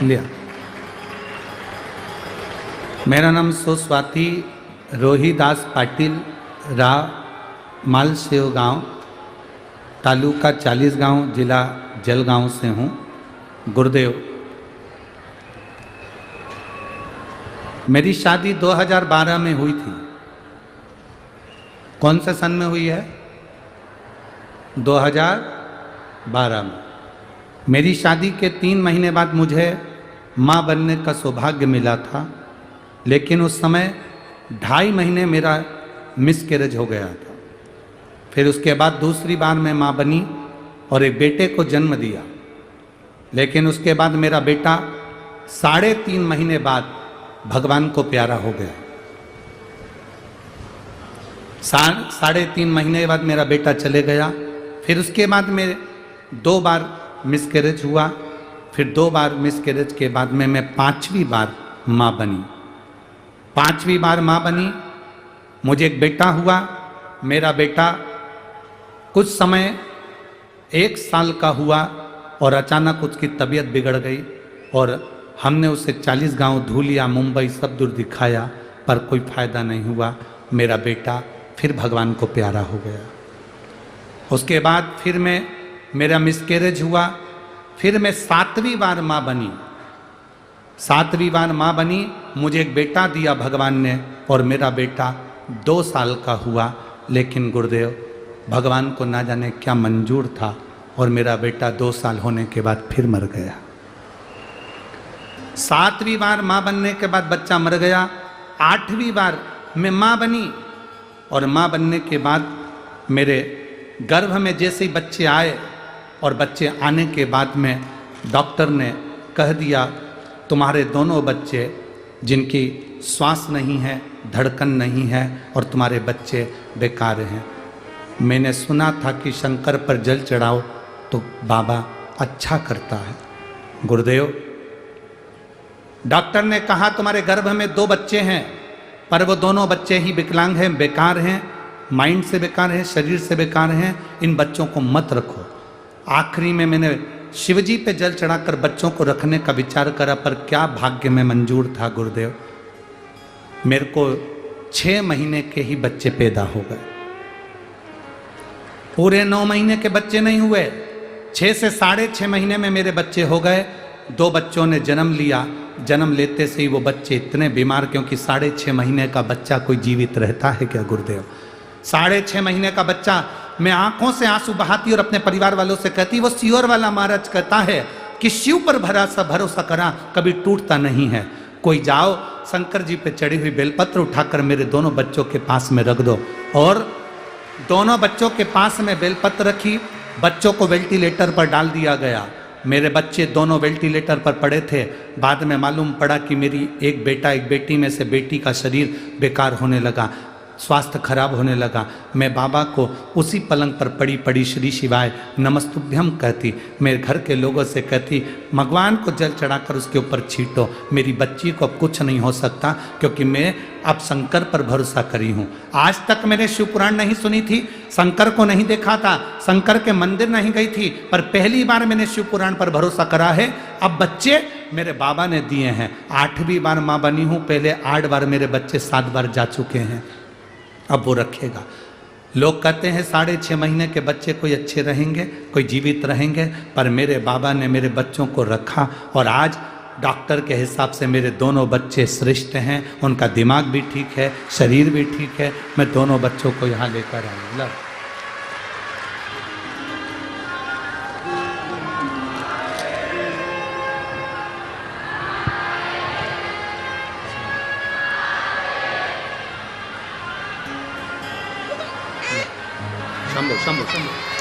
लिया। मेरा नाम सुस्वाति रोहिदास पाटिल, रा मालसेव गांव, तालुका 40 गांव, जिला जलगांव से हूँ। गुरुदेव, मेरी शादी 2012 में हुई थी। कौन से सन में हुई है? 2012 में। मेरी शादी के 3 महीने बाद मुझे माँ बनने का सौभाग्य मिला था, लेकिन उस समय 2.5 महीने मेरा मिसकैरेज हो गया था। फिर उसके बाद दूसरी बार मैं माँ बनी और एक बेटे को जन्म दिया, लेकिन उसके बाद मेरा बेटा 3.5 महीने बाद भगवान को प्यारा हो गया। 3.5 महीने बाद मेरा बेटा चले गया। फिर उसके बाद मेरे 2 बार मिसकैरेज हुआ। फिर 2 बार मिसकैरेज के बाद में मैं 5वीं बार माँ बनी। 5वीं बार माँ बनी, मुझे एक बेटा हुआ। मेरा बेटा कुछ समय 1 साल का हुआ और अचानक उसकी तबीयत बिगड़ गई और हमने उसे 40 गांव धूलिया, मुंबई सब दूर दिखाया, पर कोई फायदा नहीं हुआ। मेरा बेटा फिर भगवान को प्यारा हो गया। उसके बाद फिर मेरा मिसकैरेज हुआ। फिर मैं 7वीं बार माँ बनी। 7वीं बार माँ बनी, मुझे एक बेटा दिया भगवान ने और मेरा बेटा 2 साल का हुआ। लेकिन गुरुदेव, भगवान को ना जाने क्या मंजूर था और मेरा बेटा 2 साल होने के बाद फिर मर गया। 7वीं बार माँ बनने के बाद बच्चा मर गया। 8वीं बार मैं माँ बनी और माँ बनने के बाद मेरे गर्भ में जैसे ही बच्चे आए और बच्चे आने के बाद में डॉक्टर ने कह दिया, तुम्हारे दोनों बच्चे जिनकी श्वास नहीं है, धड़कन नहीं है और तुम्हारे बच्चे बेकार हैं। मैंने सुना था कि शंकर पर जल चढ़ाओ तो बाबा अच्छा करता है। गुरुदेव, डॉक्टर ने कहा तुम्हारे गर्भ में 2 बच्चे हैं, पर वो दोनों बच्चे ही विकलांग हैं, बेकार हैं, माइंड से बेकार हैं, शरीर से बेकार हैं, इन बच्चों को मत रखो। आखिरी में मैंने शिवजी पे जल चढ़ाकर बच्चों को रखने का विचार करा, पर क्या भाग्य में मंजूर था गुरुदेव, मेरे को 6 महीने के ही बच्चे पैदा हो गए। पूरे 9 महीने के बच्चे नहीं हुए, 6 से 6.5 महीने में मेरे बच्चे हो गए। 2 बच्चों ने जन्म लिया। जन्म लेते से ही वो बच्चे इतने बीमार, क्योंकि 6.5 महीने का बच्चा कोई जीवित रहता है क्या गुरुदेव? 6.5 महीने का बच्चा, मैं आंखों से आंसू बहाती और अपने परिवार वालों से कहती, वो सियोर वाला महाराज कहता है कि शिव पर भरोसा करा कभी टूटता नहीं है। कोई जाओ, शंकर जी पे चढ़ी हुई बेलपत्र उठाकर मेरे दोनों बच्चों के पास में रख दो। और दोनों बच्चों के पास में बेलपत्र रखी, बच्चों को वेंटिलेटर पर डाल दिया गया। मेरे बच्चे दोनों वेंटिलेटर पर पड़े थे। बाद में मालूम पड़ा कि मेरी एक बेटा एक बेटी में से बेटी का शरीर बेकार होने लगा, स्वास्थ्य खराब होने लगा। मैं बाबा को उसी पलंग पर पड़ी पड़ी श्री शिवाय नमस्तुभ्यम कहती, मेरे घर के लोगों से कहती, भगवान को जल चढ़ाकर उसके ऊपर छींटो, मेरी बच्ची को अब कुछ नहीं हो सकता, क्योंकि मैं अब शंकर पर भरोसा करी हूँ। आज तक मैंने शिव पुराण नहीं सुनी थी, शंकर को नहीं देखा था, शंकर के मंदिर नहीं गई थी, पर पहली बार मैंने शिव पुराण पर भरोसा करा है। अब बच्चे मेरे बाबा ने दिए हैं। 8वीं बार माँ बनी हूँ, पहले 8 बार मेरे बच्चे 7 बार जा चुके हैं, अब वो रखेगा। लोग कहते हैं 6.5 महीने के बच्चे कोई अच्छे रहेंगे, कोई जीवित रहेंगे, पर मेरे बाबा ने मेरे बच्चों को रखा और आज डॉक्टर के हिसाब से मेरे दोनों बच्चे श्रेष्ठ हैं। उनका दिमाग भी ठीक है, शरीर भी ठीक है। मैं दोनों बच्चों को यहाँ लेकर आऊँगा। शंभो शंभो शंभो।